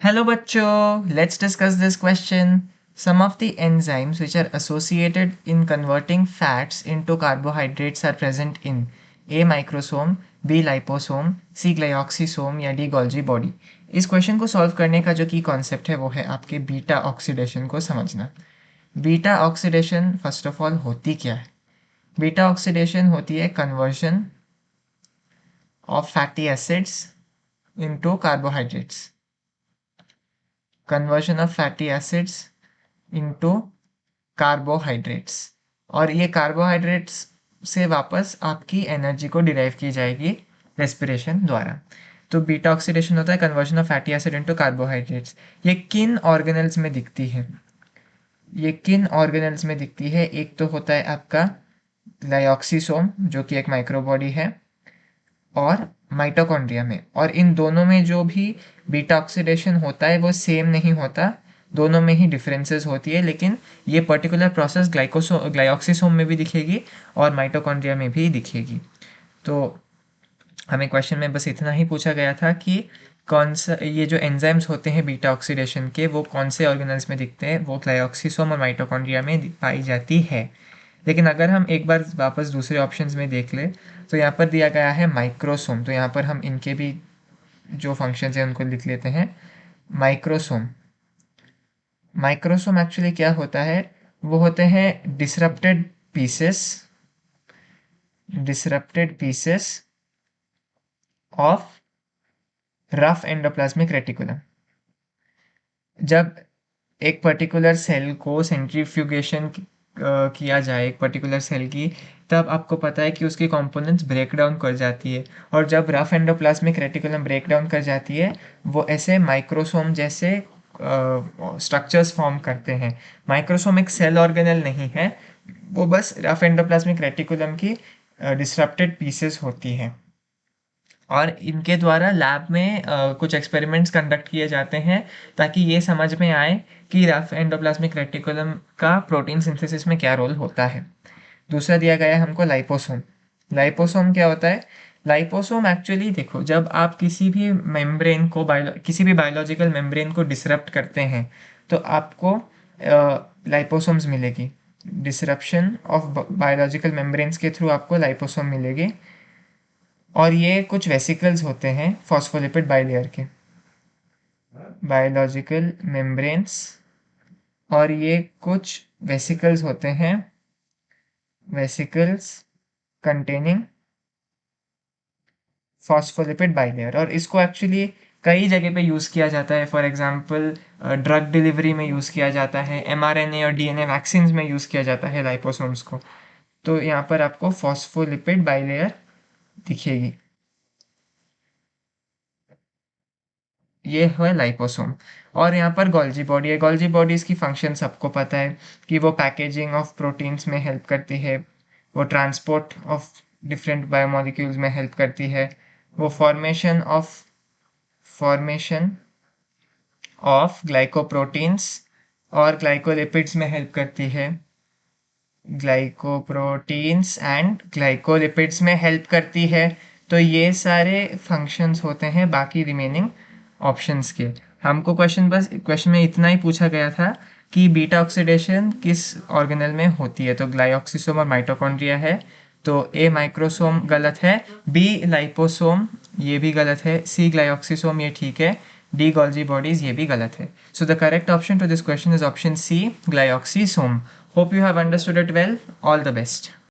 Hello bachcho, let's discuss this question. Some of the enzymes which are associated in converting fats into carbohydrates are present in A microsome, B liposome, C glyoxysome या D Golgi body. इस question को solve करने का जो की concept है वो है आपके बीटा ऑक्सीडेशन को समझना। Beta oxidation first of all होती क्या है? बीटा ऑक्सीडेशन होती है conversion of fatty acids into carbohydrates. Conversion of fatty acids into carbohydrates, और ये कार्बोहाइड्रेट्स से वापस आपकी एनर्जी को डिराइव की जाएगी रेस्पिरेशन द्वारा। तो बीटा ऑक्सीडेशन होता है conversion of fatty acid into carbohydrates. ये किन ऑर्गेनल्स में दिखती है? ये किन ऑर्गेनल्स में दिखती है? एक तो होता है आपका ग्लाइऑक्सीसोम जो कि एक माइक्रोबॉडी है, और माइटोकॉन्ड्रिया में। और इन दोनों में जो भी बीटा ऑक्सीडेशन होता है वो सेम नहीं होता, दोनों में ही डिफरेंसेस होती है, लेकिन ये पर्टिकुलर प्रोसेस ग्लाइऑक्सीसोम में भी दिखेगी और माइटोकॉन्ड्रिया में भी दिखेगी। तो हमें क्वेश्चन में बस इतना ही पूछा गया था कि कौन सा ये जो एंजाइम्स होते हैं बीटा ऑक्सीडेशन के वो कौन से ऑर्गेनल्स में दिखते हैं, वो ग्लाइऑक्सीसोम और माइटोकॉन्ड्रिया में पाई जाती है। लेकिन अगर हम एक बार वापस दूसरे ऑप्शंस में देख ले तो यहाँ पर दिया गया है माइक्रोसोम, तो यहाँ पर हम इनके भी जो फंक्शंस हैं उनको लिख लेते हैं। माइक्रोसोम, माइक्रोसोम एक्चुअली क्या होता है? वो होते हैं disrupted pieces of rough endoplasmic reticulum. जब एक पर्टिकुलर सेल को सेंट्रीफ्यूगेशन किया जाए एक पर्टिकुलर सेल की, तब आपको पता है कि उसकी कंपोनेंट्स ब्रेक डाउन कर जाती है, और जब rough endoplasmic reticulum break down कर जाती है वो ऐसे माइक्रोसोम जैसे स्ट्रक्चर्स फॉर्म करते हैं। माइक्रोसोम एक सेल ऑर्गेनल नहीं है, वो बस रफ एंडोप्लाज्मिक रेटिकुलम की डिसरप्टेड पीसेस होती हैं, और इनके द्वारा लैब में कुछ एक्सपेरिमेंट्स कंडक्ट किए जाते हैं ताकि ये समझ में आए कि रफ एंडोप्लाज्मिक रेटिकुलम का प्रोटीन सिंथेसिस में क्या रोल होता है। दूसरा दिया गया है हमको लाइपोसोम। लाइपोसोम क्या होता है? लाइपोसोम एक्चुअली देखो, जब आप किसी भी मेम्ब्रेन को किसी भी बायोलॉजिकल मेम्ब्रेन को डिसरप्ट करते हैं तो आपको लाइपोसोम्स मिलेगी। डिसरप्शन ऑफ बायोलॉजिकल मेम्ब्रेन्स के थ्रू आपको लाइपोसोम मिलेगी, और ये कुछ वेसिकल्स होते हैं फॉस्फोलिपिड बाइलेयर के, बायोलॉजिकल मेम्ब्रेन्स, और ये कुछ वेसिकल्स होते हैं, वेसिकल्स कंटेनिंग फॉस्फोलिपिड बाइलेयर, और इसको एक्चुअली कई जगह पे यूज़ किया जाता है। फॉर एग्जांपल ड्रग डिलीवरी में यूज़ किया जाता है, एमआरएनए और डीएनए वैक्सीन्स में यूज़ किया जाता है लाइपोसोम्स को। तो यहाँ पर आपको फॉस्फोलिपिड बाइलेयर दिखेगी, ये है लाइपोसोम। और यहाँ पर गोल्जी बॉडी है। गोल्जी बॉडीज़ की फंक्शन सबको पता है कि वो पैकेजिंग ऑफ प्रोटीन्स में हेल्प करती है, वो ट्रांसपोर्ट ऑफ डिफरेंट बायोमोलिक्यूल्स में हेल्प करती है, वो फॉर्मेशन ऑफ ग्लाइकोप्रोटीन्स और ग्लाइकोलिपिड्स में हेल्प करती है, ग्लाइकोप्रोटीन्स एंड ग्लाइकोलिपिड्स में हेल्प करती है। तो ये सारे फंक्शंस होते हैं बाकी रिमेनिंग ऑप्शंस के। हमको क्वेश्चन में इतना ही पूछा गया था कि बीटा ऑक्सीडेशन किस ऑर्गेनल में होती है, तो ग्लाइऑक्सीसोम और माइटोकॉन्ड्रिया है, तो ए माइक्रोसोम गलत है, बी लाइपोसोम ये भी गलत है, सी ग्लाइऑक्सीसोम ये ठीक है, डी गोल्जी बॉडीज ये भी गलत है। So the correct option to this question is option C, glyoxysome. Hope you have understood it well. All the best.